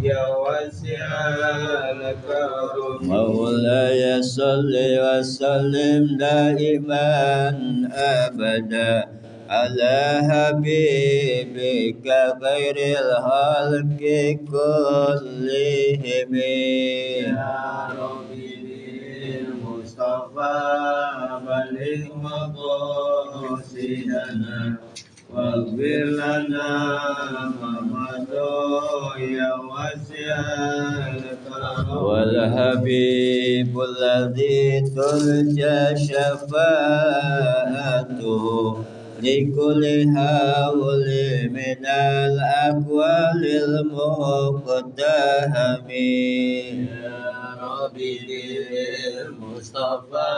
يا واسع الكرم مولاي صل وسلم دائما أبدا على حبيبك خير الخلق كلهم يا ربي بالمصطفى بلغ مقاصدنا واغفر لنا ما مضى يا واسع الكرم والحبيب الذي ترجى شفاعته لكل حول من الأقوال المقتحم يا ربي بالمصطفى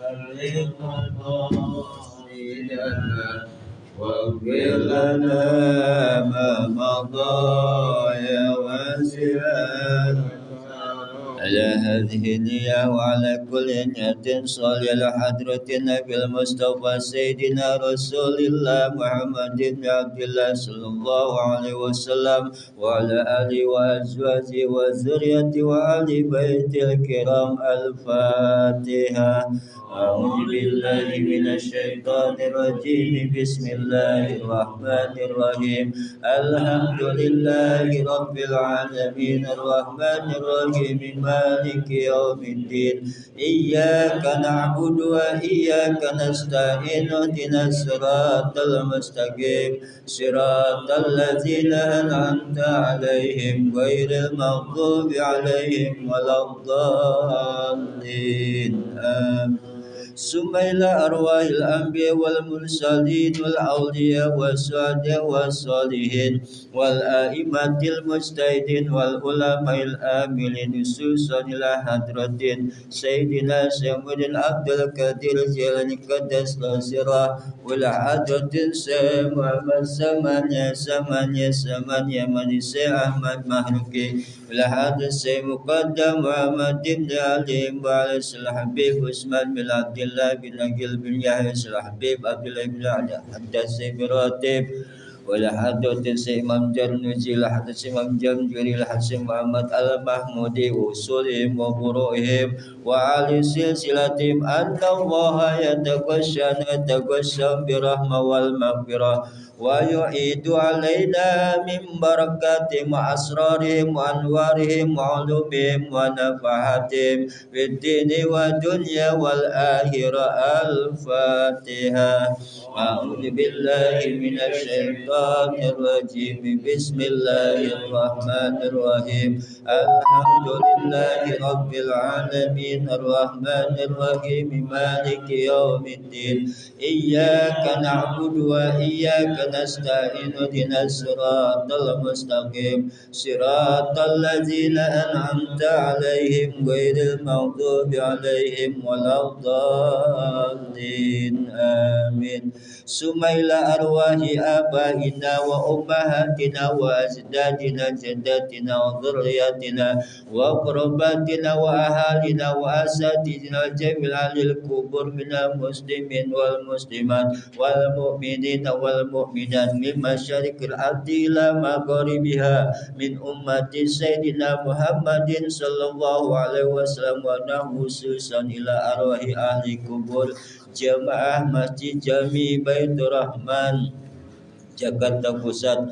بلغ مقاصدنا واغفر لنا ما مضى يا واسع على هذه النية وعلى كل نية صلي على حضرة النبي المصطفى سيدنا رسول الله محمد بن عبد الله صلى الله عليه وسلم وعلى آله وأزواجه وذريته وآل بيته الكرام. الفاتحة. أعوذ بالله من الشيطان الرجيم. بسم الله الرحمن الرحيم. الحمد لله رب العالمين الرحمن الرحيم مالك يوم الدين إياك نعبد وإياك نستعين اهدنا الصراط المستقيم صراط الذين أنعمت عليهم غير المغضوب عليهم ولا الضالين آمين. ثم إلى أرواح الأنبياء والمرسلين والأولياء والشهداء والصالحين والأئمة المجتهدين والعلماء العاملين خصوصا إلى حضرة سيدنا سيد عبد القادر الجيلاني قدس سره وإلى حضرة سيد محمد ثمانية مجلس أحمد محروقي إلى حضرة سيد مقدم محمد بن علي وعلى الحبيب عثمان بن عبد الله بن عقيل بن يحيى الحبيب عبد الله بن حدث براتب وإلى حضرة سيد إمام جرنوزي إلى حضرة إمام جمجري إلى حضرة محمد المحمودي وصولهم وفروعهم وعلى سلسلتهم أن الله يتغشى برحمة والمغفرة ويعيد علينا من بركاتهم وأسرارهم وأنوارهم وعلومهم ونفحاتهم في الدين والدنيا والآخرة. الفاتحة. أعوذ بالله من الشيطان الرجيم. بسم الله الرحمن الرحيم. الحمد لله رب العالمين الرحمن الرحيم مالك يوم الدين إياك نعبد وإياك نستعين اهدنا الصراط المستقيم صراط الذين أنعمت عليهم غير المغضوب عليهم ولا الضالين آمين. ثم إلى أرواح آبائنا وأمهاتنا وأجدادنا جداتنا وذرياتنا وقرباتنا وأهالنا وأساتذتنا جميع أهل القبور من المسلمين والمسلمات والمؤمنين والمؤمنات من مشارق الأرض إلى مغاربها من أمة سيدنا محمد صلى الله عليه وسلم ونخصوصا إلى أرواح أهل القبور Jamaah Masjid Jami Baitur Rahman Jakarta Pusat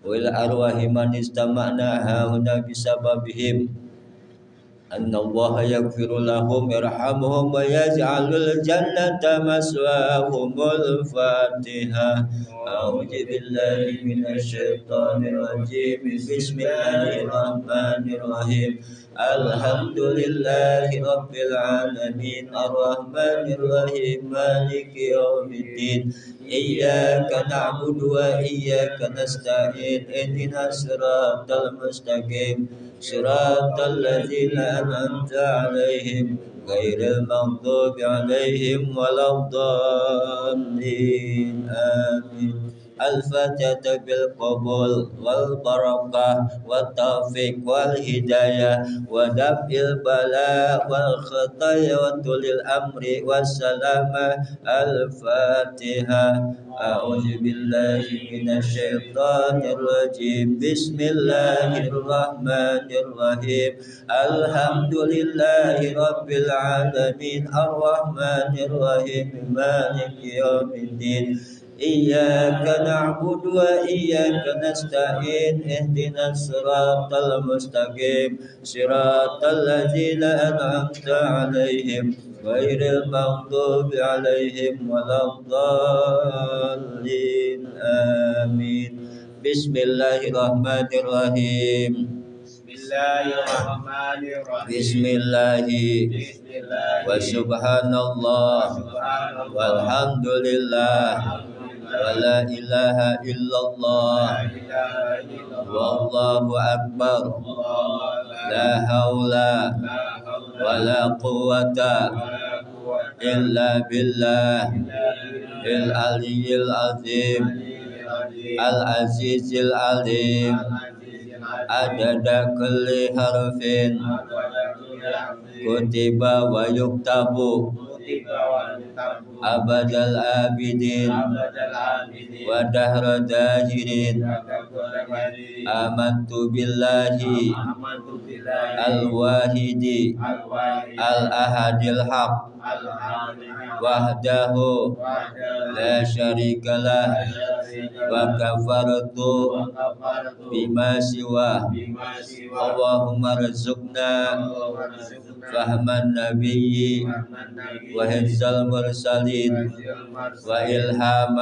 wa ila arwahi man istama'na hauna bisababihim anna Allah yaghfiru lahum yarhamuhum wa yaj'alul jannata maswahumul Fatihah. A'udzu billahi minasy syaithanir rajim. Bismillahirrahmanirrahim. Alhamdulillahi rabbil alamin arrahmanir rahim maliki yaumiddin iyyaka na'budu wa iyyaka nasta'in ihdinas siratal mustaqim siratal ladzina an'amta 'alaihim ghairil maghdubi 'alaihim waladdallin amin. الفاتحة بالقبول والبركة والتوفيق والهداية ودفع البلاء والخطايا وطول الأمر والسلامة. الفاتحة. أعوذ بالله من الشيطان الرجيم. بسم الله الرحمن الرحيم. الحمد لله رب العالمين الرحمن الرحيم مالك يوم الدين. إياك نعبد وإياك نستعين اهدنا الصراط المستقيم صراط الذين أنعمت عليهم غير المغضوب عليهم ولا الضالين آمين. بسم الله الرحمن الرحيم. بسم الله وسبحان الله والحمد لله ولا إله إلا الله والله أكبر. لا حول ولا قوة إلا بالله العلي العظيم العزيز العليم. عدد كل حرف كتب ويكتب أبد الآبدين ودهر داهرين. آمنت بالله الواحد الأحد الحق وحده لا شريك له وكفرت بما سواه. اللهم ارزقنا فهم النبي وحفظ المرسلين وإلهام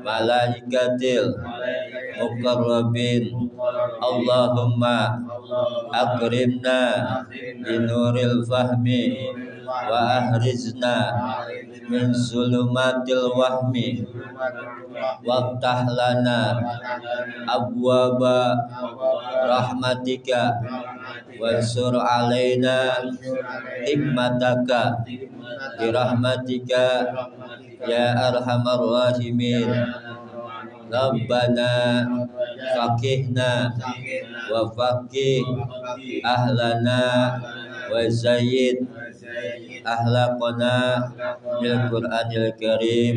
الملائكة المقربين. اللهم أكرمنا بنور الفهم وأحرزنا من ظلمات الوهم وافتح لنا أبواب رحمتك وانصر علينا حكمتك برحمتك يا أرحم الراحمين. ربنا فقهنا وفقه أهلنا وزيد أخلاقنا بالقرآن الكريم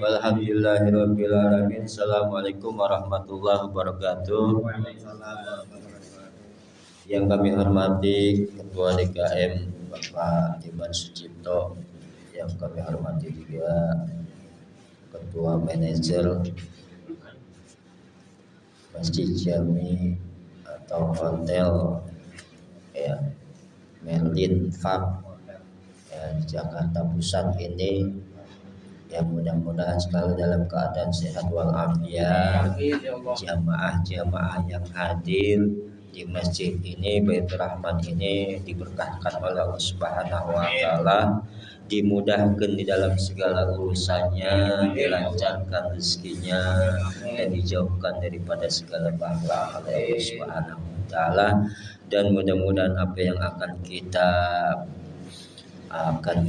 والحمد لله رب العالمين. Assalamualaikum warahmatullahi wabarakatuh. Yang kami hormati Ketua DKM Bapak Iman Sucipto, yang kami hormati juga Ketua Manajer Masjid Jami atau Hotel ya Merlin Farm ya, Jakarta Pusat ini, yang mudah-mudahan selalu dalam keadaan sehat walafiat. Jamaah-jamaah yang hadir di masjid ini, Baitur Rahman ini, diberkahkan oleh Allah Subhanahu wa taala, dimudahkan di dalam segala urusannya, dilancarkan rezekinya, dan dijauhkan daripada segala bahaya oleh Allah Subhanahu wa taala. Dan mudah-mudahan apa yang akan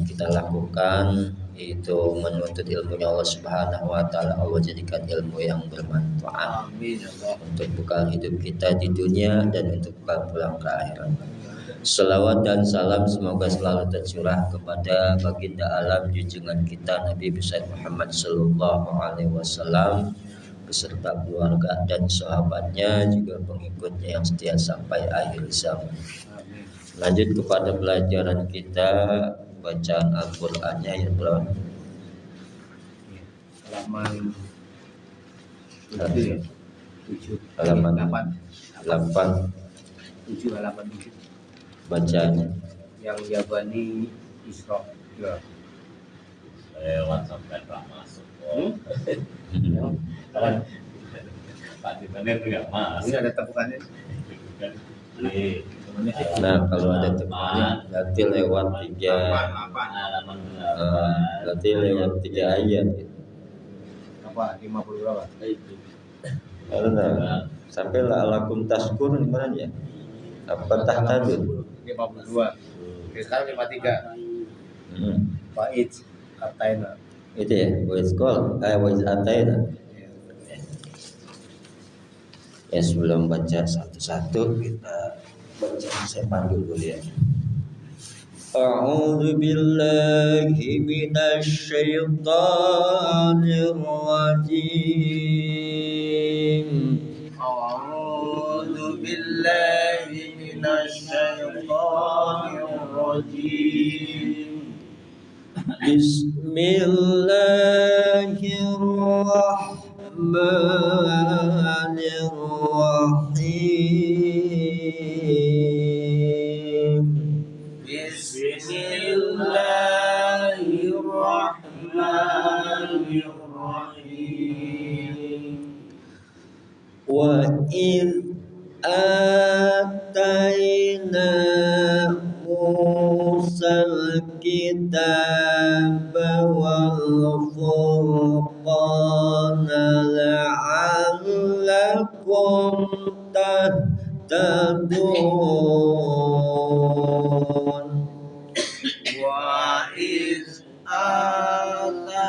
kita lakukan itu menuntut ilmunya Allah Subhanahu wa taala. Allah jadikan ilmu yang bermanfaat. Amin. Untuk bekal hidup kita di dunia dan untuk bekal pulang ke akhirat. Salawat dan salam semoga selalu tercurah kepada baginda alam junjungan kita Nabi besar Muhammad sallallahu alaihi wasallam beserta keluarga dan sahabatnya, juga pengikutnya yang setia sampai akhir zaman. Lanjut kepada pelajaran kita, bacaan Al-Qur'annya ya telah halaman 8 bacanya yang Yabani Isra lewat sampai tak masuk. Pak Dimanir nggak masuk. Ini ada tepukannya. Nah, kalau ada temannya berarti lewat 3 berarti lewat 3 ayat. Apa 50 berapa? Nah, sampai alakum taskur gimana ya? Apa tahtadun? 52. Sekarang 53. Bait Kartaina. Itu ya, wa iz ataina. Ya sebelum baca satu-satu kita baca, saya panggil dulu ya. A'udzu billahi minasy syaithanir rajim. A'udzu billahi minasy syaithanir rajim. Bismillahirrahmanirrahim. Bismillahirrahmanirrahim. Wa id ataina Musal kitaba wal furqana la'allakum tahtadun. Wa iz ataina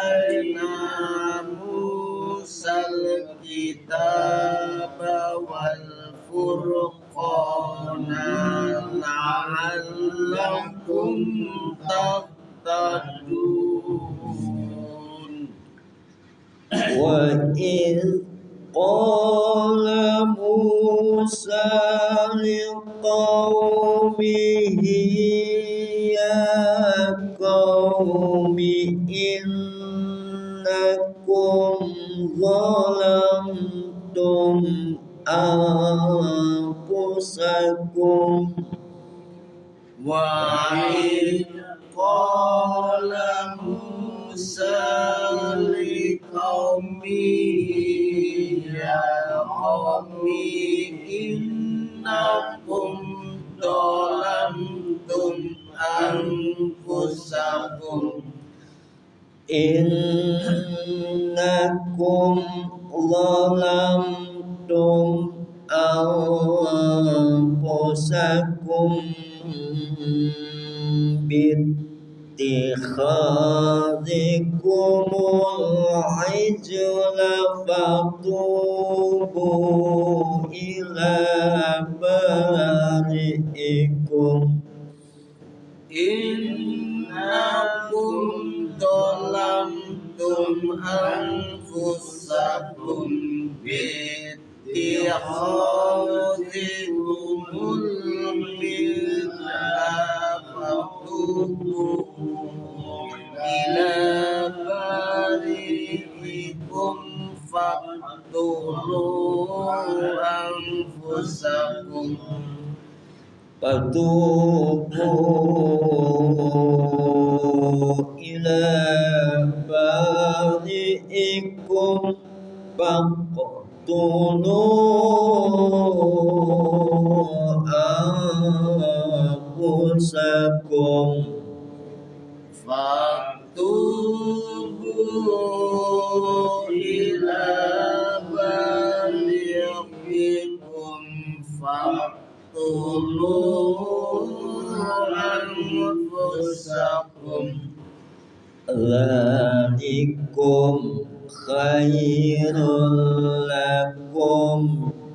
Musal kitaba wal furqana la'allakum tahtadun. Wa iz qala Musa liqaumihi ya qaumi innakum zalamtum anfusakum Wa iz qala Musa liqaumihi ya qaumi innakum zalamtum anfusakum innakum zalamtum anfusakum bittikhadikumul ijla fatubu ila bari'ikum innakum zalamtum anfusakum bittikhadikumul fatubu ila bari'ikum faqtulu anfusakum fatubu ila bari'ikum faqtulu anfusakum fatubu ila bari'ikum faqtulu anfusakum dzalikum khairul lakum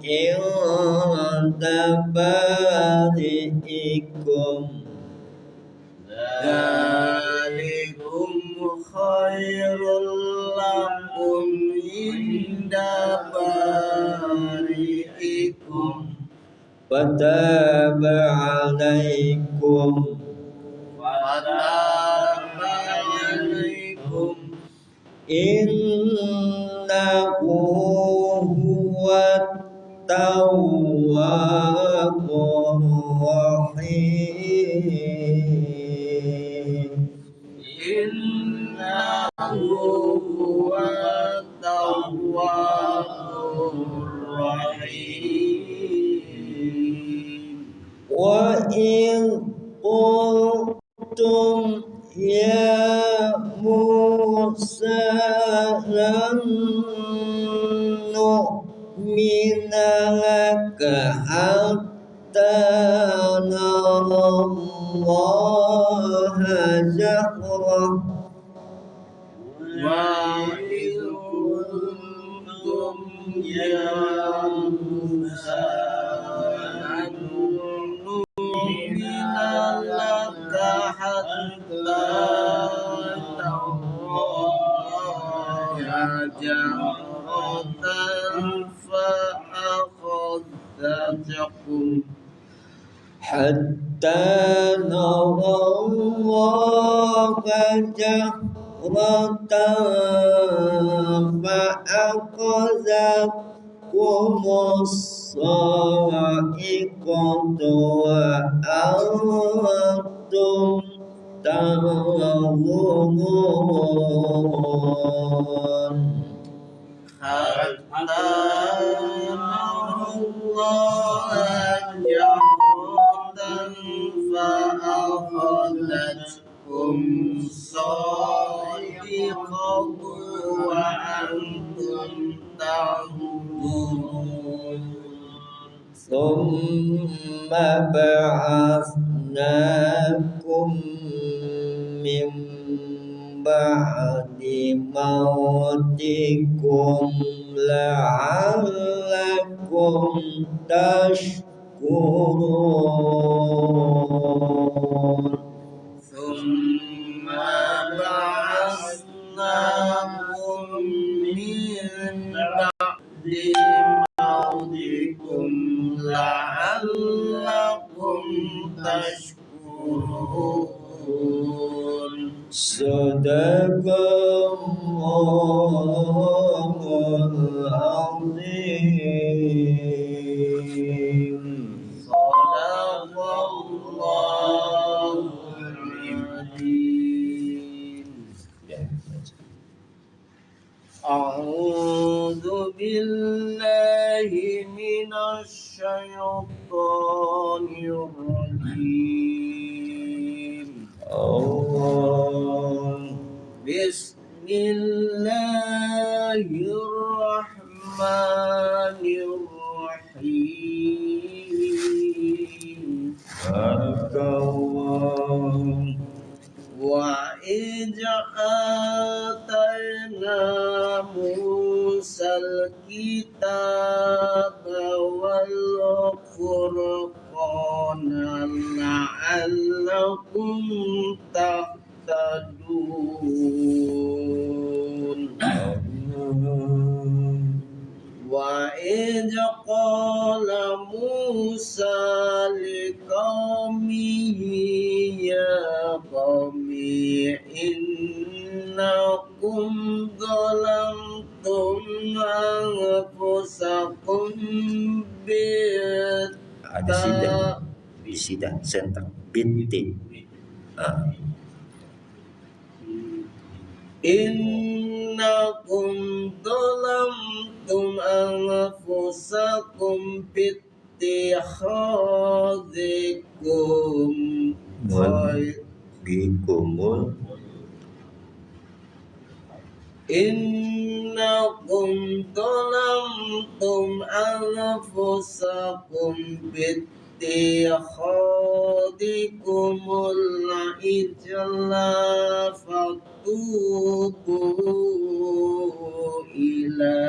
inda bari'ikum dzalikum khairul lakum inda bari'ikum fataba alaikum fataba alaikum innahu huwat tawwabur rahim innahu huwat tawwabur rahim wa in qultum ya Musa lan nu'mina laka hatta narallaha jahrah وإذ قلتم يا موسى لن نؤمن لك حتى جهرة فأخذتكم حتى نرى الله جهرة فأخذتكم الصاعقة وأنتم تنظرون حتى نرى الله جهرة فأخذتكم الصاعقة وأنتم تنظرون ثم بعثناكم من بعد موتكم لعلكم تشكرون ثم بعثناكم من بعد موتكم لعلكم تشكرون صدق الله العظيم صدق الله العظيم أعوذ بالله من الشيطان الرجيم الله بسم الله الرحمن الرحيم بارك الله وإذ آتينا موسى الكتاب والفرقان لعلكم تهتدون وإذ قال موسى لقومه يا قوم إنكم ظلمتم أنفسكم ada sidah di sidah center binti إنكم ظلمتم أنفسكم باتخاذكم bikumul إنكم ظلمتم أنفسكم باتخاذكم العجل فتوبوا إلى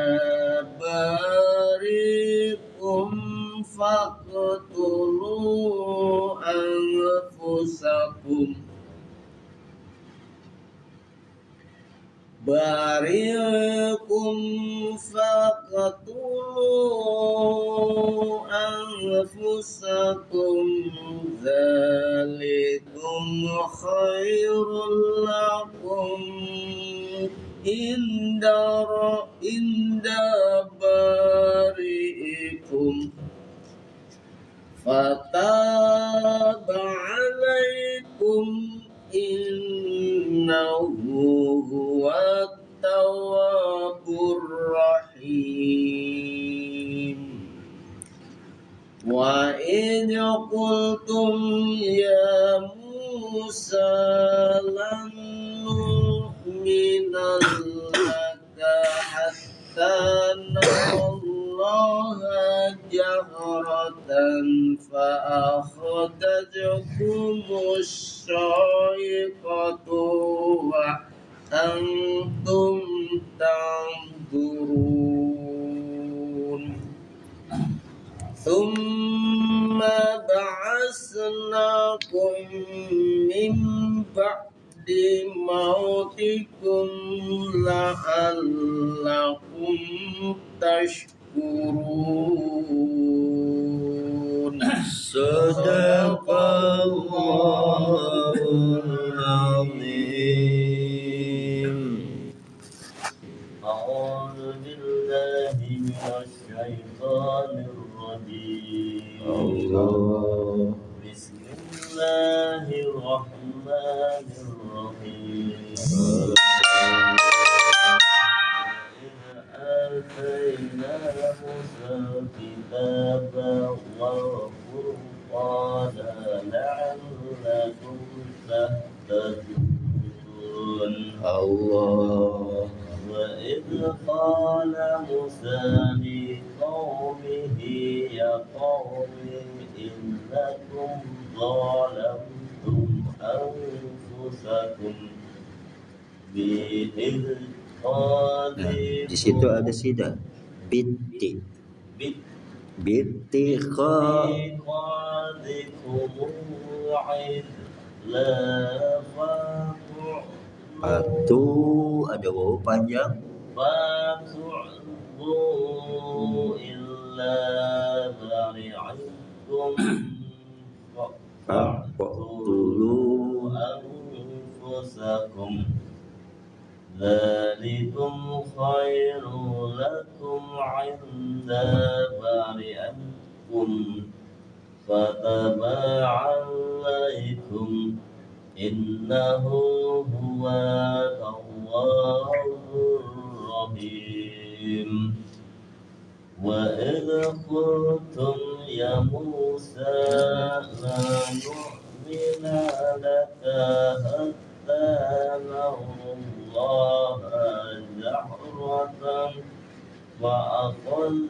بارئكم فاقتلوا أنفسكم بارئكم فاقتلوا أنفسكم ذلكم خير لكم عند بارئكم فتاب عليكم إنه هو التواب الرحيم وإذ قلتم يا موسى لن نؤمن لك حتى نرى الله جهرة فأخذتكم الصاعقة أنتم تعذرون ثم بعثناكم من بعد موتكم لعلكم تشكرون Sadaqallahul azim. أعوذ بالله من الشيطان الرجيم Allah. بسم الله الرحمن الرحيم إذ آتينا موسى الكتاب والفرقان لعلكم تهتدون Allah. وإذ قال موسى لقومه يا قوم إنكم ظلمتم أنفسكم Di situ ada sida. Bitti. Bitti kha. Atu ada waw panjang. Faqtulu أنفسكم ذلكم خير لكم عند بارئكم فتاب عليكم إنه هو التواب الرحيم وإذ قلتم يا موسى لا نؤمن لك حتى نرى الله جهرة فأخذتكم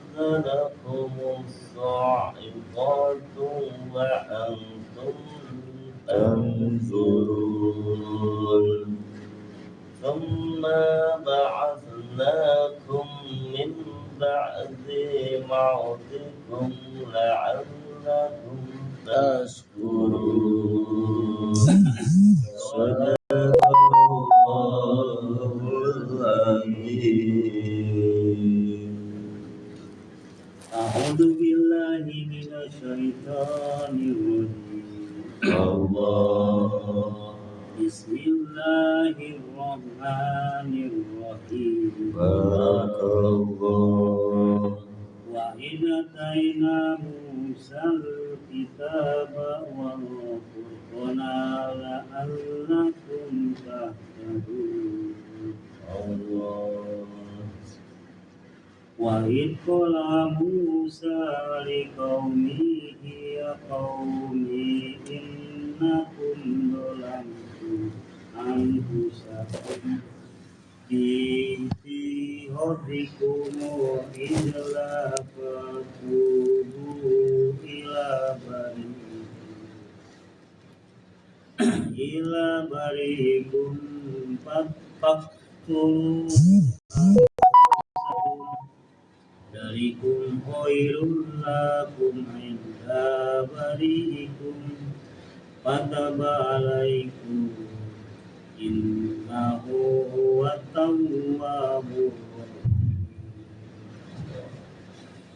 الصاعقة وأنتم تنظرون ثم بعثناكم من بعد موتكم لعلكم تشكرون Sadaqallahul azim. A'udzu billahi minasyaitonir rajim. Allah. Bismillahirrahmanirrahim. Barakallah. Wa idataina Musal kitaba wal furqana la'allakum tahtadun. Allah. Wa idh qala Musa liqaumihi ya qaumi innakum zalamtum anfusakum fi hadikum illa fatubu ila barikum faktulu darikum khairul lakum inda barikum fataba alaikum innahu huwa tawwabur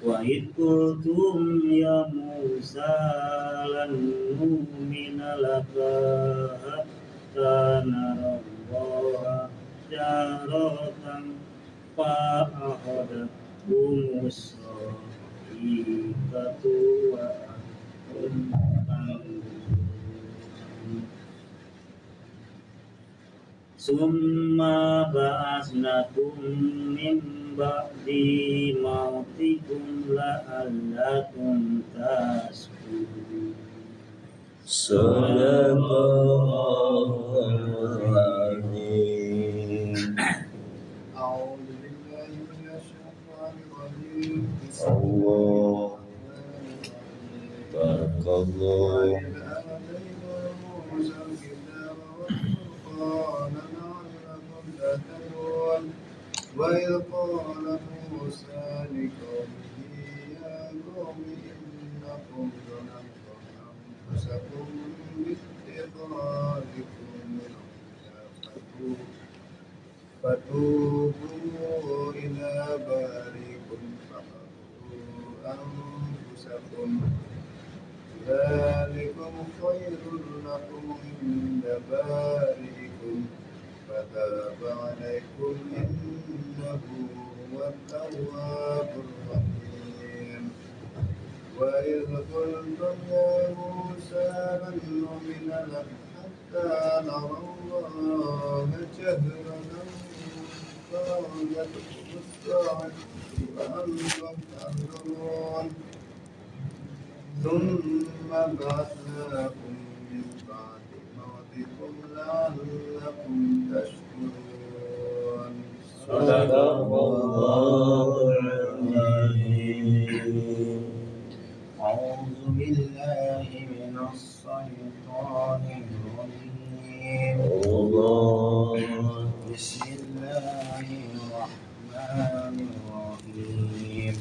wa idh qultum ya Musa lan nu'mina laka hatta narallaha jaratan fa'akhadhakum as-sa'iqatu wa antum tanzurun summa ba'asnakum min ba'di mautikum la'allakum tashkurun. Sadaqallahul azim. A'udzu billahi minasyaitonir rajim. Allah. Barakallah. وإذ آتينا موسى الكتاب والفرقان لعلكم وإذ قال موسى لقومه يا قوم إنكم ظلمتم أنفسكم باتخاذكم العجل فتوبوا إلى بارئكم فاقتلوا أنفسكم ذلكم خير لكم عند بارئكم فتاب عليكم إنه هو التواب الرحيم وإذ قلتم يا موسى لن نؤمن لك حتى نرى الله جهرة فأخذتكم الصاعقة وأنتم تنظرون ثم بعثناكم من بعد موتكم لعلكم تشكرون صدق الله العظيم. أعوذ بالله من الشيطان الرجيم. بسم الله الرحمن الرحيم.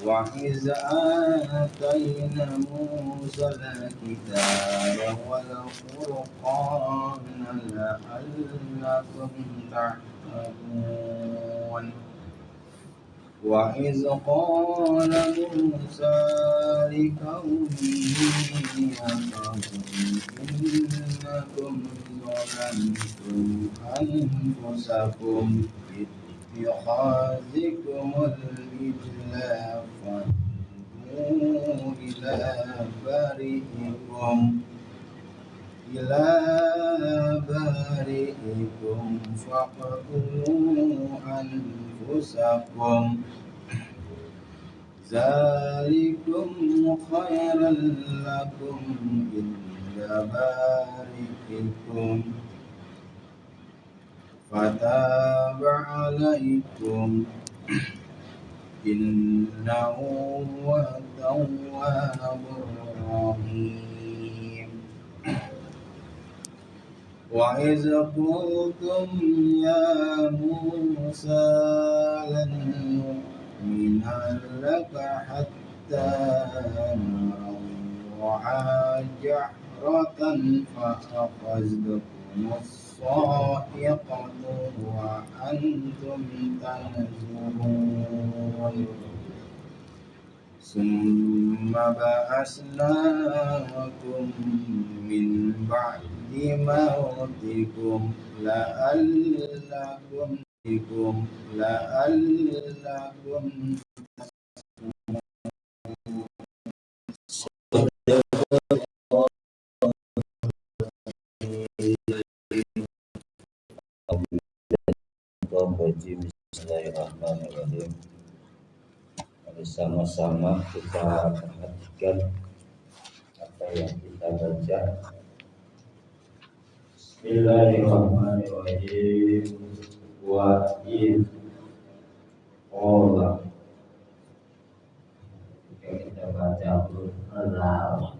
وإذ آتينا موسى الكتاب والفرقان لعلكم تهتدون وإذ قال موسى لقومه يا قوم إنكم ظلمتم أنفسكم باتخاذكم العجل فتوبوا إلى بارئكم فاقتلوا أنفسكم ذلكم خيرا لكم عند بارئكم فتاب عليكم إنه هو التواب الرحيم وإذ قلتم يا موسى لن نؤمن لك حتى نرى الله جهرة فأخذتكم الصاعقة وأنتم تنظرون ثم بعثناكم من بعد موتكم لعلكم Bismillahirrahmanirrahim. Bersama-sama kita perhatikan apa yang kita baca. Bismillahirrahmanirrahim. Wa id qala. Kita baca Allah.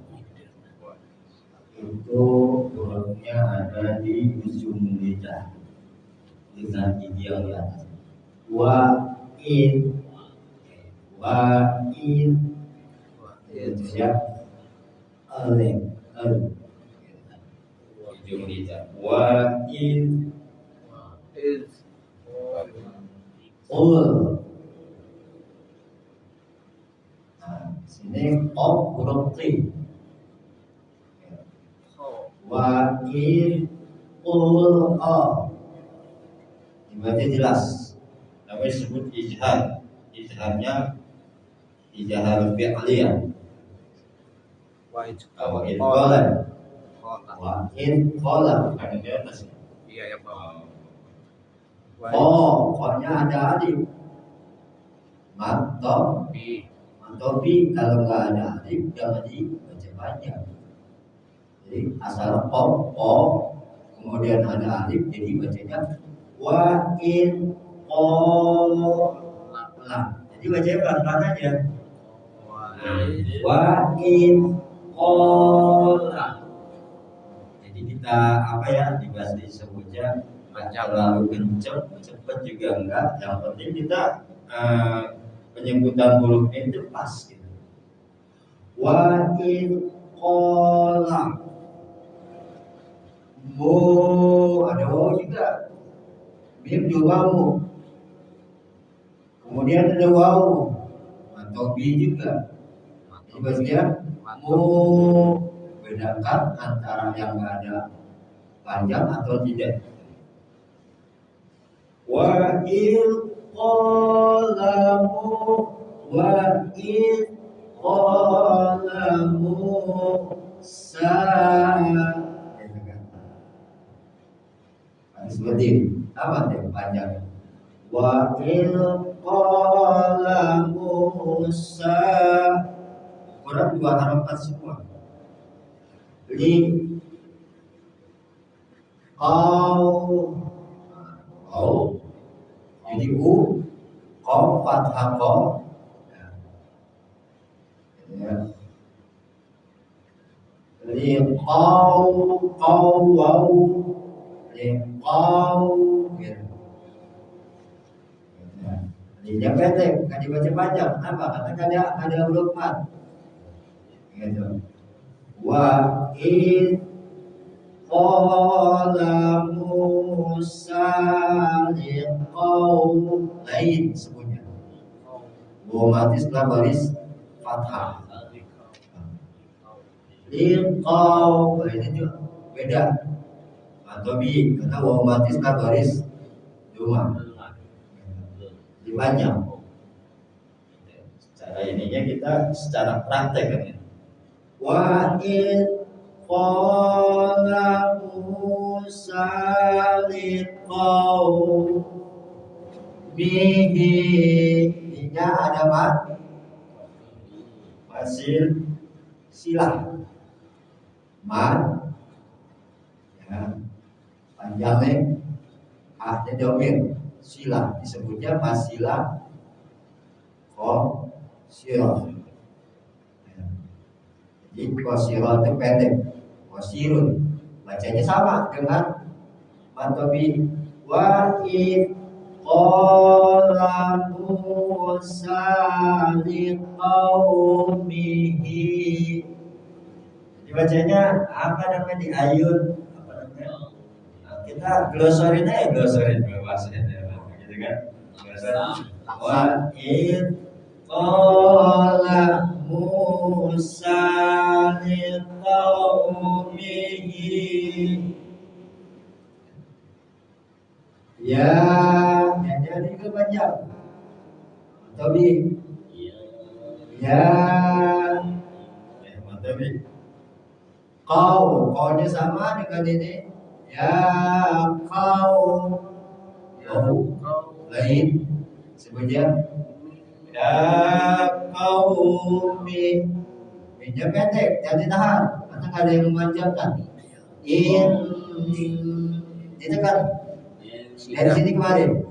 Itu hurufnya ada di ujung lidah dengan gigi yang di atas. Wa id itu ya alif ujung lidah. Wa id qul. Sini qaf huruf T. Wa id qul dibaca jelas. Namanya disebut ijhar. Ijharnya ijhar fi'liyah. Wa id qala. Wa id qala ada di atas. Iya ya Pak. Qanya ada alif. Mantobi kalau nggak ada alif jangan dibaca panjang. Jadi asal kemudian ada alif jadi bacanya wa in qala. Jadi bacanya pelan-pelan aja. Wa in qala. Jadi kita apa ya di bahasa disebutnya terlalu kencang, cepat juga enggak. Yang penting kita penyebutan hurufnya itu pas gitu. Wa in qala mu, ada waw juga. Mim juga mu. Kemudian ada waw atau bi juga. Jadi bagian mu, bedakan antara yang ada panjang atau tidak. Wa il qalamu, wa il qalamu sa. Seperti ini. Apa yang panjang? Wa il qalamu sa. Quran dua harakat semua. Li kau jadi kau fathah kau ya. Li kau wau li kau gitu. Jadi pendek, kan dibaca panjang. Kenapa? Karena ada huruf mat. Gitu. Wa in qala Musa liqaum lain semuanya. Otomatis setelah baris fathah. Liqaum ini juga beda. Atau bi karena otomatis setelah baris dua. Dipanjang. Secara ininya kita secara praktek kan ya. Wa in qala Musa liqaumihi, ini ada mat hasil silah mat ya, panjangnya ada domir silah disebutnya masilah qasirah. Jadi qasirah itu pendek, qasirun bacanya sama dengan matobi. Wa in qala Musa liqaumihi, jadi bacanya apa namanya di ayun apa namanya? Kita glosarin aja, glosarin bahasanya gitu kan. Glosarin. Wa in qala Musa liqaumihi, ya jadi ke panjang matobi ya matobi. Kau nya sama dengan ini ya kau lain sebutnya ya qaumi, minyak pendek jangan ditahan karena ada yang memanjangkan. In ditekan dari sini kemarin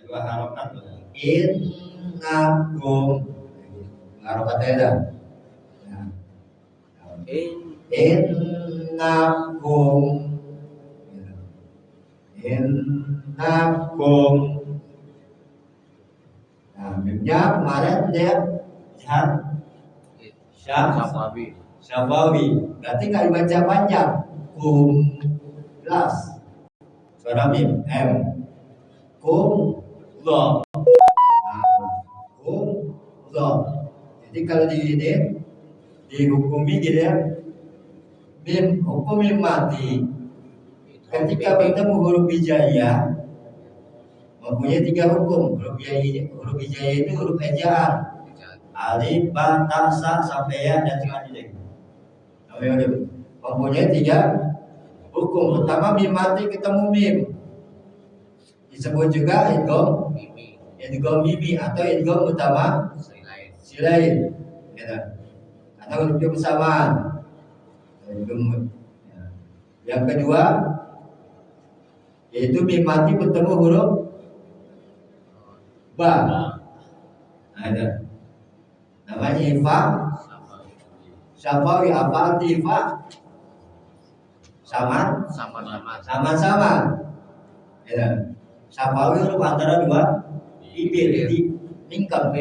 dua harokat innakum harokat ada innakum. Nah, mimnya kemarin dia syafawi, berarti nggak dibaca panjang. Jelas suara mim m lo. Lo. Jadi kalau dihukumi gitu ya, mim hukum mim mati ketika bertemu huruf hijaiyah mempunyai tiga hukum. Huruf hijaiyah itu huruf ejaan alif, ba, ta, sa sampai ya dan selanjutnya. Mempunyai tiga hukum. Pertama mim mati ketemu mim disebut juga idgham mimi atau idgham utama silain gitu. Atau huruf bersamaan. Yang kedua yaitu mim mati bertemu huruf ba. Ada Namanya infak syafawi. Apa arti infak? Sama-sama. Ya. Syafawi itu antara dua bibir, jadi lingkar.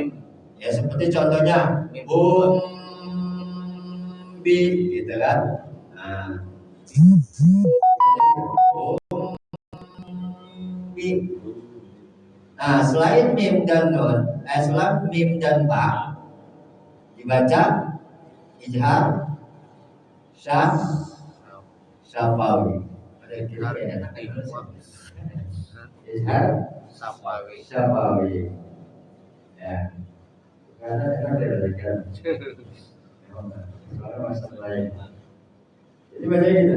Ya seperti contohnya bi, gitu kan? Nah, bi. Nah, selain mim dan nun, selain mim dan ba, dibaca ijhar syafawi. Ada kira enak ijhar syafawi. Ya. Karena enak dari kan. Soalnya masalah lain. Jadi baca gitu.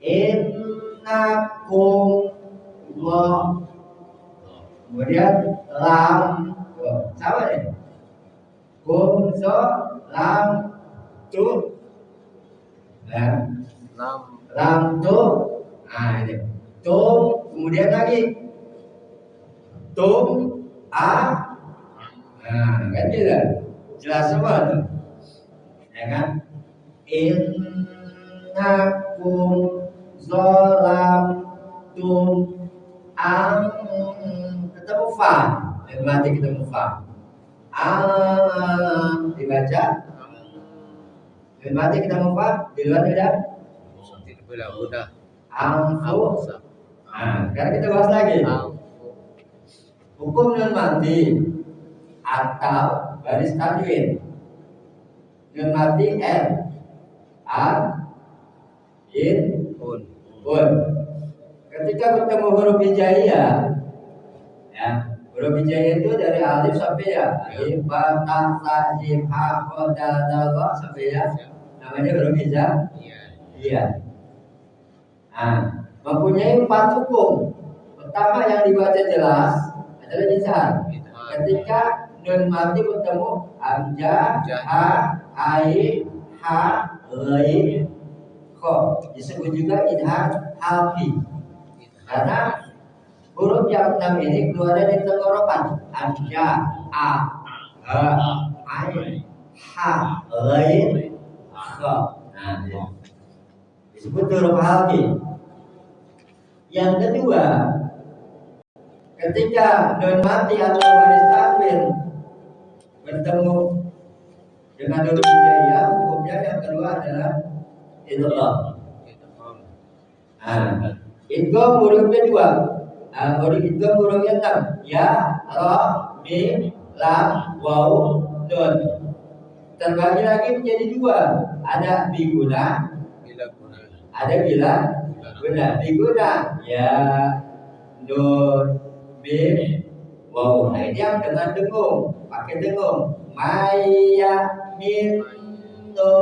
Innakum Allah. Kemudian lam, sama nih. Kum so lam tu, ya. Lam tu, nah ini. Tum, kemudian lagi. Tum a, nah kan gitu. Jelas semua tuh, ya kan? Innakum zolam tum ketemu fa, berarti ketemu fa. Dibaca, berarti ketemu fa. Di luar tidak? Amfu. Nah, sekarang kita bahas lagi. Hukum nun mati atau baris tanwin. Nun mati r, in, un. Ketika bertemu huruf hijaiyah, ya, huruf hijaiyah itu dari alif sampai ya, alif, ba, ta, sa, jim, ha, kha, dal, dha sampai ya, namanya huruf hijaiyah. Nah, mempunyai 4 hukum. Pertama yang dibaca jelas adalah ijhar. Ketika nun mati bertemu hamzah, ha, ain, ha, ghain, kha, disebut juga ijhar halqi. Karena huruf yang 6 ini keluar dari tenggorokan. Hamzah, a, ha, ain, ha, ghain, kha. Nah, disebut huruf halqi. Yang kedua, ketika nun mati atau baris tanwin bertemu dengan huruf hijaiyah, hukumnya yang kedua adalah idgham. Nah, idgham hurufnya 2. Huruf idgham hurufnya 6. Ya, ra, mim, lam, waw, nun. Terbagi lagi menjadi 2. Ada biguna, ada bila guna. Biguna ya, nun, mim, waw. Nah, ini yang dengan dengung, pakai dengung. Maya min no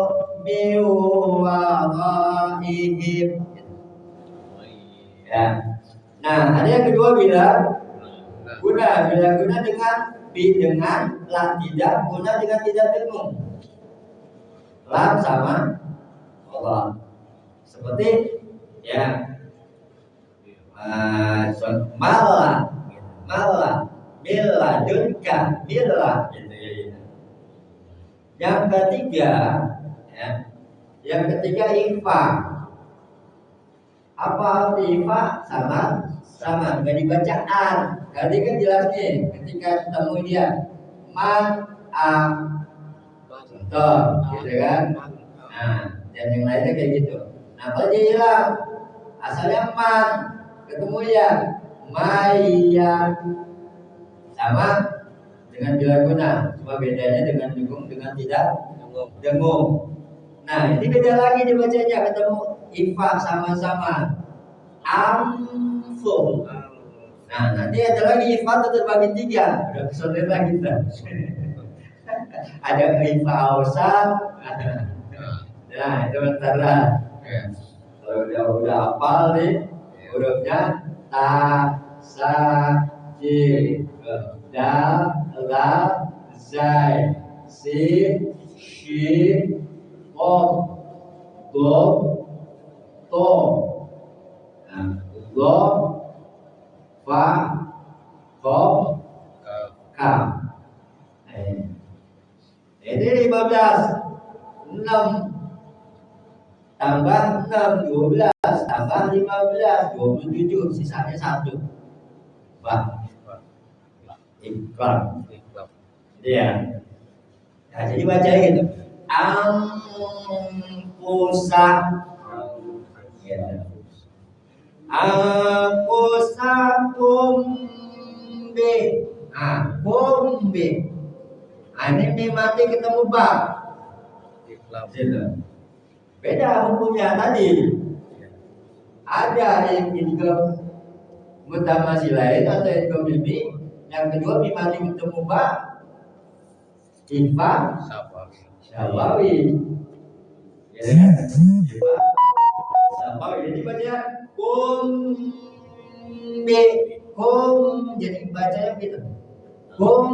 miwaihim. Ya. Nah, ada yang kedua bila guna dengan bi dengan lam tidak, guna dengan tidak dengung. Lam sama Allah. Seperti ya, mala, mila, dunka, mila, gitu ya. Yang ketiga, ya, yang ketiga infak. Apa arti infak? Sama, nggak dibaca an. Tadi kan jelas nih, ketika ketemu dia man gitu kan. Nah, dan yang lainnya kayak gitu. Nah, kalau dia hilang, asalnya man, ketemu ya maya, sama dengan bila guna, cuma bedanya dengan dengung dengan tidak dengung. Nah, ini beda lagi dibacanya, ketemu infak sama-sama amfu. Nah, nanti ada lagi infak terbagi 3, udah kesulitan lagi kita. Ada infak ausat. Nah, itu antara. Kalau udah hafal nih hurufnya ta, sa, jim, dal, la, zai, sin, shin, qaf, dom, to, dom, fa, qaf, kaf. Jadi 15 6 tambah 6 12 tambah 15 27 sisanya 1. Wah. Ikram. Iya. Nah, jadi baca gitu. Angkusa. Ya. Angkusakum be. Kum be. Ini mati ketemu ba. Beda hukumnya tadi. Ada yang idgham mutamatsilain atau idgham mimi. Yang kedua mati ketemu ba. Ifa Syabawi. Ya kan? Ifa Syabawi. Jadi baca kum be kum. Jadi bacanya gitu. Kum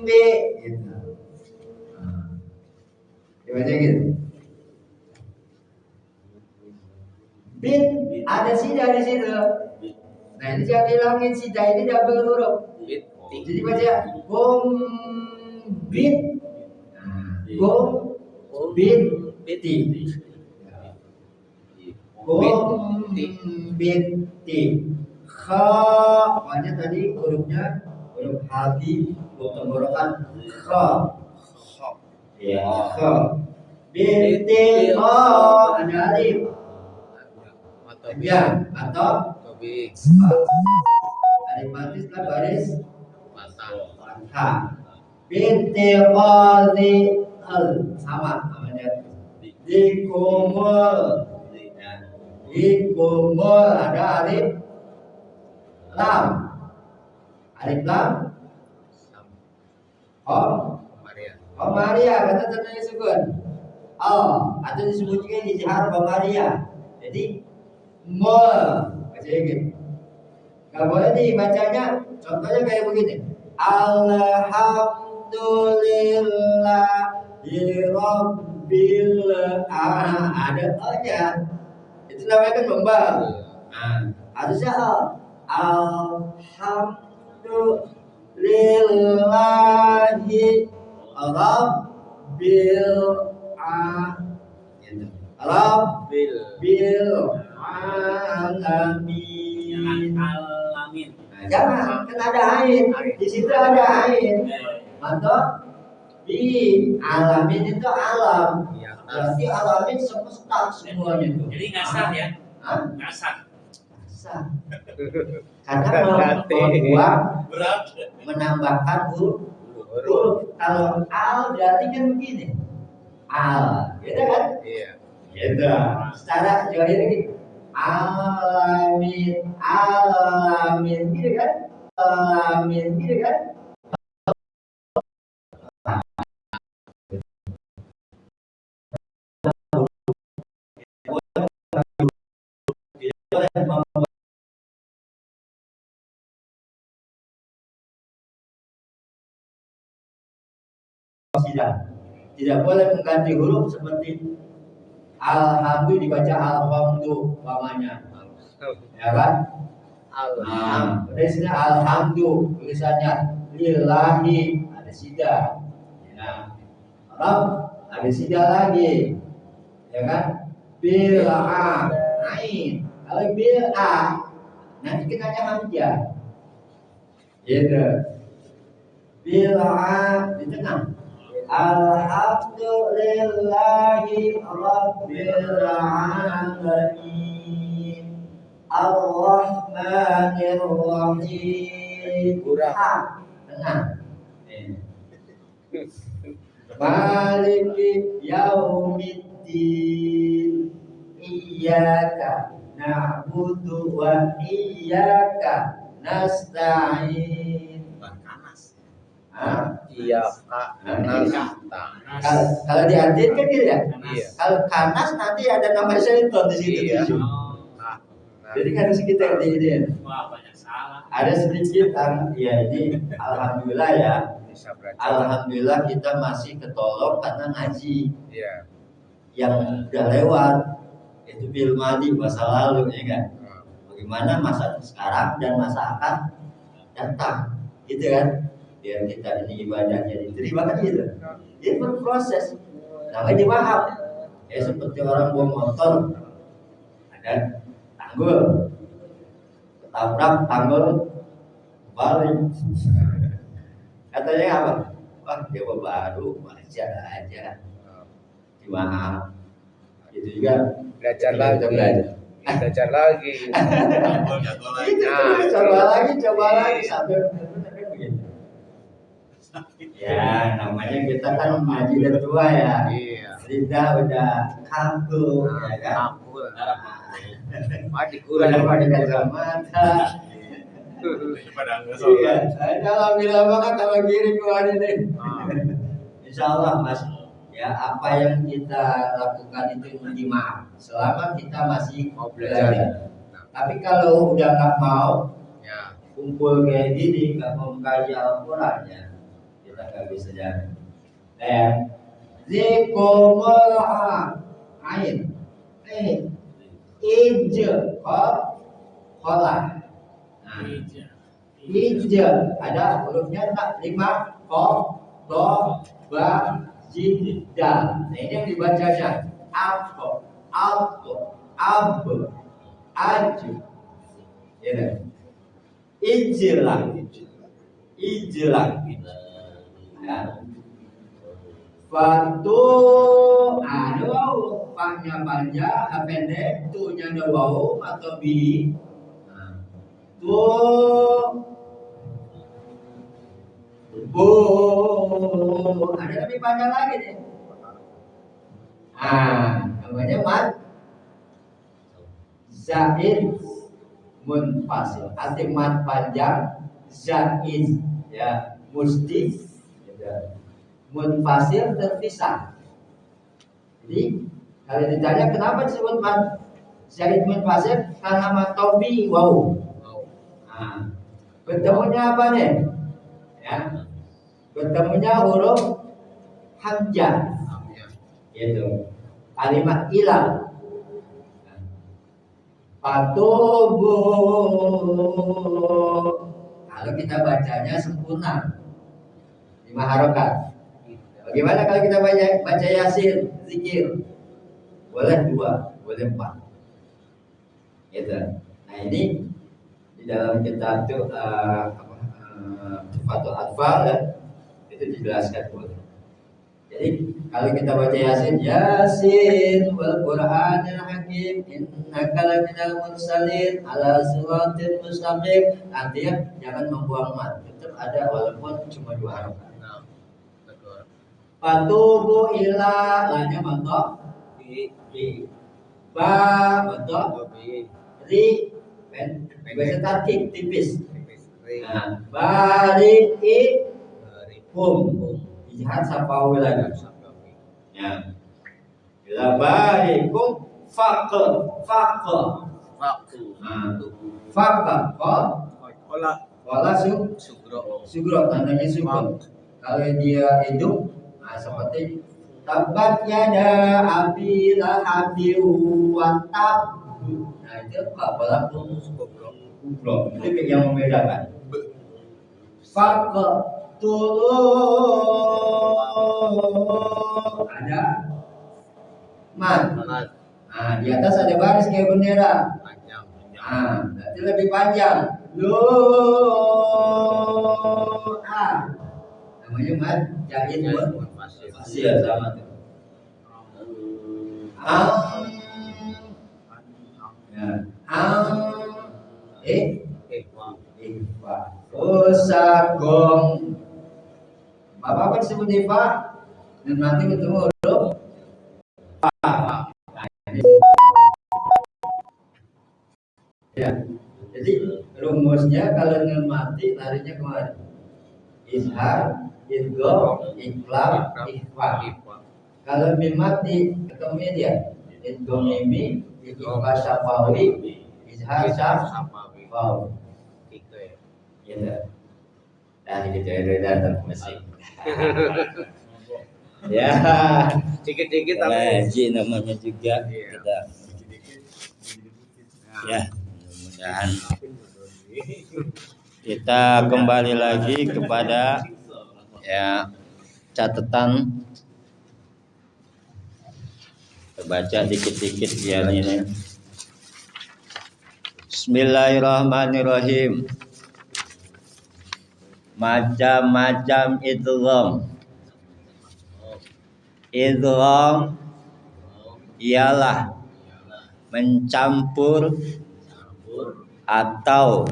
be gitu. Dibaca gitu. Bin ada sida di situ. Nah ini jangan hilangin sida ini double huruf. Jadi baca kum bin. Kum bin ti. Kum bin ti. Kha makanya tadi hurufnya huruf hati huruf tenggorokan kha. Ya, kha. Binti ada alif. Ya, atau alif baris kan baris fathah. Binti qadhi al sama namanya. Dikumul. Dikumul ada alif lam. Alif lam. Maria kata tanda sukun. Atau disebutnya ijhar Maria. Jadi baca gitu. Kalau boleh dibacanya contohnya kayak begini. Alhamdulillahi rabbil ada O-nya. Itu namanya kan membal. Harusnya alhamdulillahi rabbil alamin. Jangan, kan ada ain. Di situ ada ain. Mantap. Di alamin itu alam. Berarti alamin semesta semuanya itu. Jadi ngasah ya? Ngasah. Karena membuat menambahkan huruf. Kalau al berarti kan begini. Al, gitu kan? Iya. Gitu. Secara jahil gitu. Alamin, gitu kan? Alamin, gitu kan? Tidak boleh mengganti huruf seperti alhamdulillah dibaca alhamdulillah umpamanya, ya kan? Dari sini alhamdulillah tulisannya lillahi ada sida, ya. Rabb ada sida lagi, ya kan? Bil'a ain, kalau bil'a nanti kenanya hamzah, gitu. Bil'a di tengah. Alhamdulillahi rabbil alamin Ar-Rahmanir Rahim. Tengah. Maliki yaumiddin Iyyaka na'budu wa iyyaka nasta'in. Iya kak. Kalau diartiin kan gitu ya. Kalau kanas nanti ada nama syaitan di situ. Jadi kan harus kita artiin. Wah, banyak salah. Ada sedikit ya ini alhamdulillah ya. Alhamdulillah kita masih ketolong karena ngaji. Yang udah lewat itu fil madi masa lalu ya kan. Bagaimana masa sekarang dan masa akan datang, gitu kan? biar kita ini ibadahnya diterima kan gitu. Dia berproses, namanya dipaham. Ya seperti orang bawa motor, ada tanggul, ketabrak tanggul, balik. Katanya apa? Wah dia baru baca aja, dimaaf. Itu juga Belajar lagi. Belajar lagi. Coba lagi sampai benar-benar begitu. Ya namanya kita kan maju dan tua ya. Iya. Lidah udah kaku, ya kan? Mati Udah kurang. pada kacamata. Iya. Kalau bilang banget kalau kiri keluar ini. Insya Allah Mas. Ya apa yang kita lakukan itu dimaaf selama kita masih mau belajar. Tapi kalau udah nggak mau, Ya. kumpul kayak gini, nggak mau mengkaji Al-Quran ya, kita nggak bisa jalan. Zikrul ain, kolah. Nah, ada hurufnya tak 5 do ba jim dal. Nah ini yang dibacanya alto aju ya ijlah ya fatu paknya panjang pendek tunya ada wau atau bi tu bu ada lebih panjang lagi nih. Namanya mat zaid munfasil. Arti mat panjang zaid ya mesti ya. Munfasil terpisah. Jadi kalau ditanya kenapa disebut mat zaid munfasil karena matobi wau. Bertemunya apa nih? Ya. Bertemunya huruf hamzah. Gitu. Kalimat ilah. Patubu. Kalau kita bacanya sempurna 5 harokat. Bagaimana kalau kita baca Yasin, zikir? Boleh 2, boleh 4. Gitu. Nah ini di dalam kitab itu Fathul Atfal ya, itu dijelaskan boleh. Jadi kalau kita baca Yasin wal Qur'anil Hakim innaka laminal mursalin ala siratin mustaqim, artinya jangan membuang mat, tetap ada walaupun cuma 2 harokat. Betul. Patubu ila lanya mentok ba mentok ri bahasa tarkib tipis. Nah, balik Ijhad sapawi lagi. Ya. Bila barikum faqr. Kola sugro tandanya sugro. Kalau dia hidup, seperti tabat yada abi lahabi wa tab. Nah itu kola sugro. Itu yang membedakan. Faqr ada mat. Nah, di atas ada baris kayak bendera. Berarti lebih panjang. Namanya mat jahit masih sama tuh. Usagong. Apa disebut ifa? Dan nanti ketemu huruf ya. Jadi rumusnya kalau mati larinya kemana? Izhar, idgham, iqlab, ikhfa. Kalau mim mati ketemu dia. Idgham mimi, ikhfa syafawi, izhar syafawi. Gitu ya. Gitu. Dan gitu ya datang masih. Ya, Dikit-dikit ngaji namanya juga kita. Ya, mudah-mudahan kita kembali lagi kepada ya catatan baca dikit-dikit biar ini. Bismillahirrahmanirrahim. Macam-macam idgham. Idgham ialah mencampur atau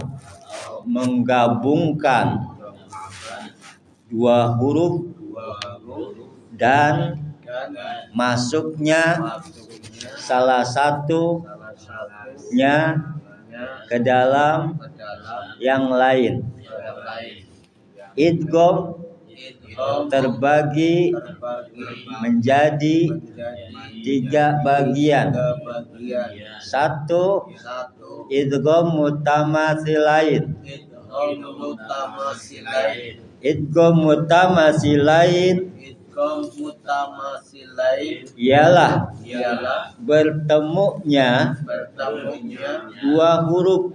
menggabungkan dua huruf dan masuknya salah satunya ke dalam yang lain. Idgham terbagi menjadi 3 bagian. 1. Idgham mutamathilain. Idgham mutamathilain ialah bertemunya dua huruf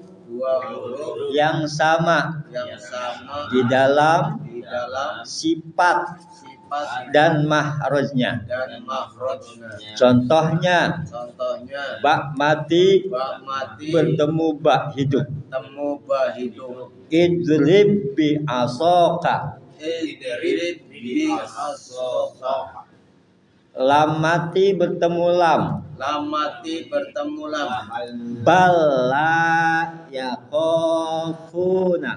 yang sama di dalam sifat dan mahrojnya. Contohnya bak mati bertemu bak hidup. Idrib bi asoka. Lam mati bertemu lam. Bala yakhafuna.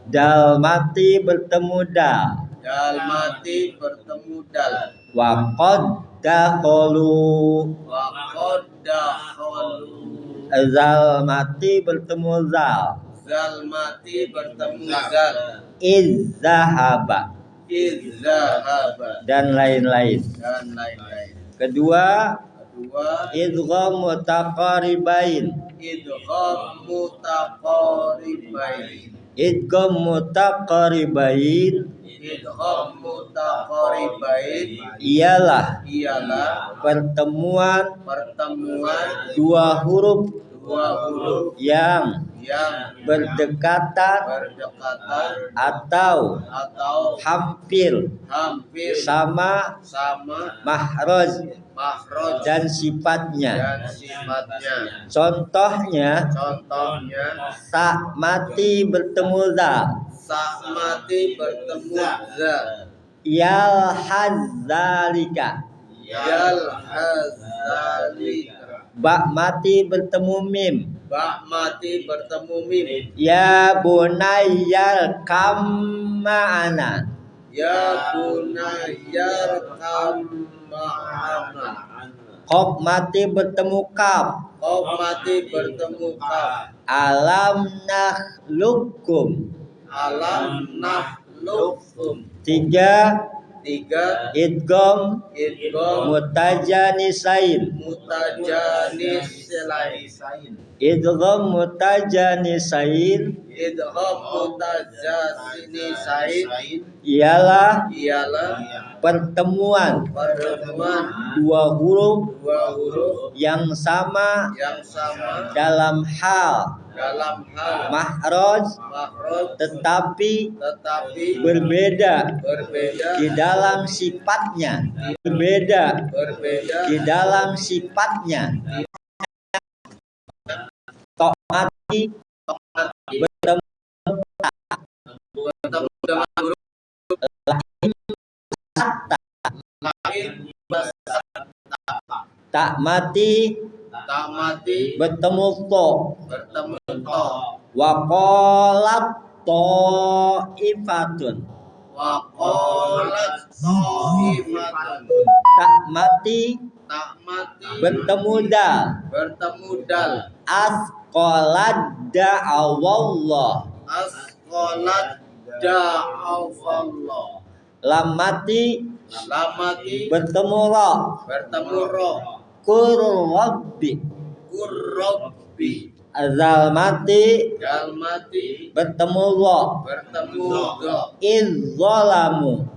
Dal mati bertemu dal. Wa qad dakhulu. Zal mati bertemu zal. Izzahaba dan lain-lain. Kedua, idgham mutaqaribain. Idgham mutaqaribain ialah pertemuan dua huruf yang berdekatan atau hampir sama mahroj dan sifatnya. Contohnya sa mati bertemu za. Yal hazalika. Ba mati bertemu mim. Ya bunayyal kam ma'ana. Qaf mati bertemu kaf. Alam nakhluqukum. 3. Idgham mutajanisain. Idgham mutajanisain ialah pertemuan dua huruf yang sama dalam hal mahroj tetapi berbeda di dalam sifatnya. Di dalam sifatnya. Tok mati bertemu tak mati bertemu to. Wa qalat ta'ifatun. Tak mati bertemu dal. Asqalat da'awallah. Lam mati bertemu ra. Qurrabbi. Azal mati bertemu wa. Izzalamu.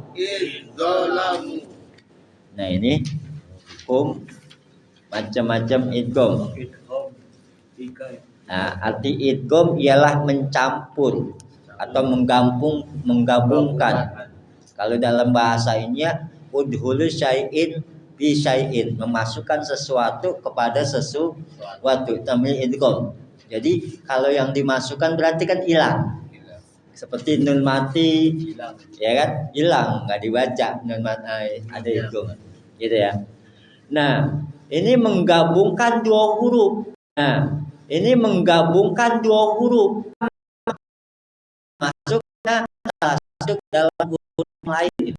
Nah ini hukum macam-macam idgham. Nah, arti idgham ialah mencampur atau menggabungkan. Kalau dalam bahasa ini udhulu syai'in bi syai'in, memasukkan sesuatu kepada sesuatu, namanya idgham. Jadi kalau yang dimasukkan berarti kan hilang. Seperti nun mati, ya kan? Hilang, nggak dibaca nun mati, ada idgham. Gitu ya. Nah, ini menggabungkan dua huruf. Nah, ini menggabungkan dua huruf, masuk dalam huruf lain.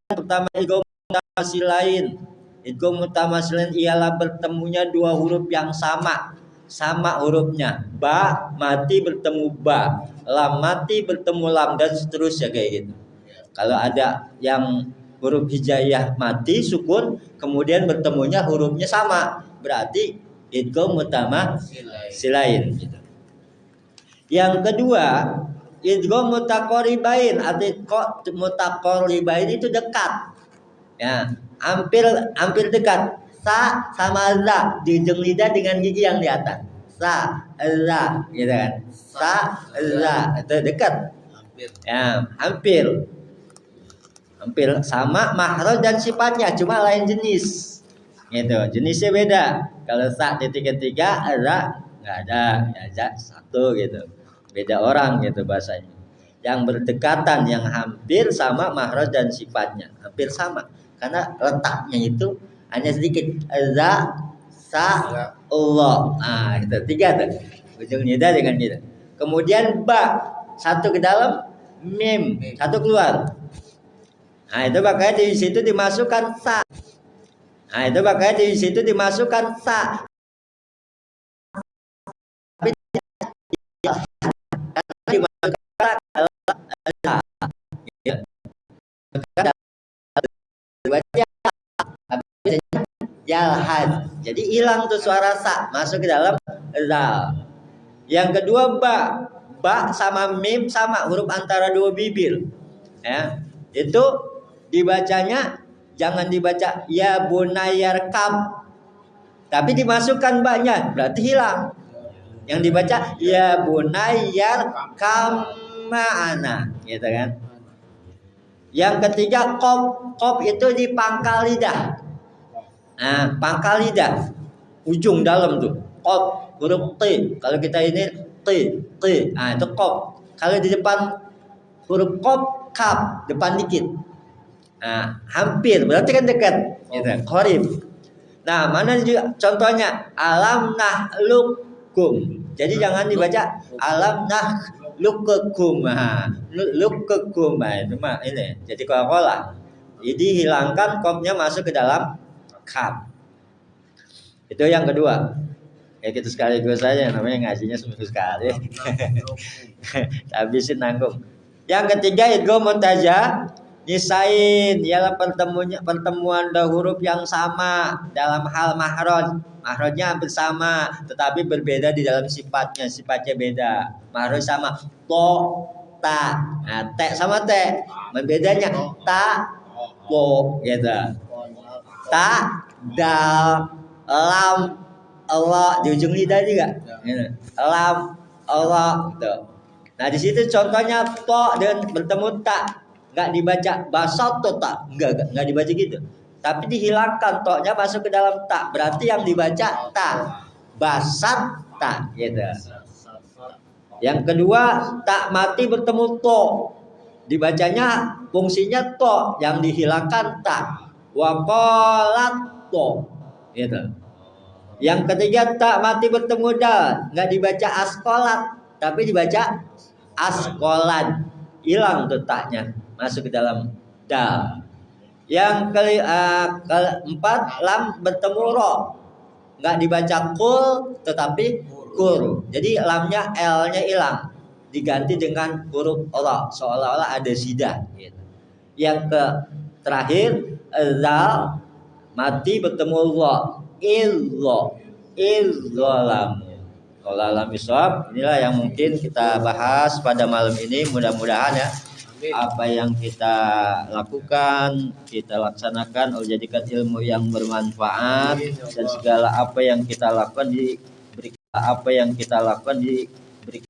Pertama idgham mutamatsilain. Idgham mutamatsilain ialah bertemunya dua huruf yang sama hurufnya. Ba mati bertemu ba, lam mati bertemu lam, dan seterusnya kayak gitu. Kalau ada yang huruf hijaiyah mati sukun, kemudian bertemunya hurufnya sama, berarti idgham mutamatsilain gitu. Yang kedua, idgham mutaqaribain. Arti mutaqaribain itu dekat. Ya, hampir dekat. Sa sama za di ujung lidah dengan gigi yang di atas. Sa, za, gitu kan. Sa, za, itu dekat. Ya, hampir sama makhraj dan sifatnya, cuma lain jenis. Gitu, jenisnya beda. Kalau sa titik ketiga, za nggak ada, ya za satu gitu. Beda orang gitu bahasanya. Yang berdekatan, yang hampir sama makhraj dan sifatnya, hampir sama. Karena letaknya itu hanya sedikit. Za, sa, Allah. Nah, itu tiga tuh. Ujung lidah dengan lidah. Kemudian ba, satu ke dalam, mim, satu keluar. Nah, itu makanya di situ dimasukkan sa. Nah, itu makanya di situ dimasukkan sa. Tapi dimasukkan sa. Yalhad. Jadi hilang tuh suara sa, masuk ke dalam zal. Yang kedua ba sama mim sama, huruf antara dua bibir. Ya. Itu dibacanya jangan dibaca ya bunayar kam, tapi dimasukkan ba-nya, berarti hilang. Yang dibaca ya bunayar kam ma'ana, gitu kan. Yang ketiga qaf itu di pangkal lidah. Nah, pangkal lidah, ujung dalam tuh qaf, huruf t. Kalau kita ini t. Nah, itu qaf. Kalau di depan huruf qaf, kaf, depan dikit. Nah, hampir, berarti kan dekat, gitu, qarib. Nah, mana juga contohnya alam nahlukum. Jadi jangan dibaca alam nahlukum. Nah, lukum. Nah, itu mah ini. Jadi kola. Jadi hilangkan qafnya, masuk ke dalam kaf. Itu yang kedua. Ya gitu sekaligus saja, namanya ngajinya seminggu sekali. Habisin nanggung. Yang ketiga idgham mutajannisain, ialah pertemuan dua huruf yang sama dalam hal makhraj. Makhrajnya hampir sama, tetapi berbeda di dalam sifatnya. Sifatnya beda. Makhraj sama to, ta. Nah, te sama te. Bedanya ta, po, gitu. Ta, dal, lam, Allah di ujung lidah juga. Lam, Allah, gitu. Nah, di situ contohnya to dan bertemu tak, nggak dibaca basat to tak, nggak dibaca gitu. Tapi dihilangkan to-nya, masuk ke dalam tak. Berarti yang dibaca tak, basat tak, gitu. Yang kedua tak mati bertemu to, dibacanya fungsinya to, yang dihilangkan tak. Waqalat to, gitu. Yang ketiga tak mati bertemu dal, nggak dibaca askolat, tapi dibaca askolan, hilang tuh taknya, masuk ke dalam dal. Yang keempat lam bertemu ro, nggak dibaca kul tetapi kur, jadi lamnya l-nya hilang, diganti dengan huruf ro, seolah-olah ada sidah gitu. Yang terakhir zal mati bertemu ro, illam. Kalau alam iswab, inilah yang mungkin kita bahas pada malam ini, mudah-mudahan ya apa yang kita lakukan, kita laksanakan, Allah jadikan ilmu yang bermanfaat, dan segala apa yang kita lakukan diberikan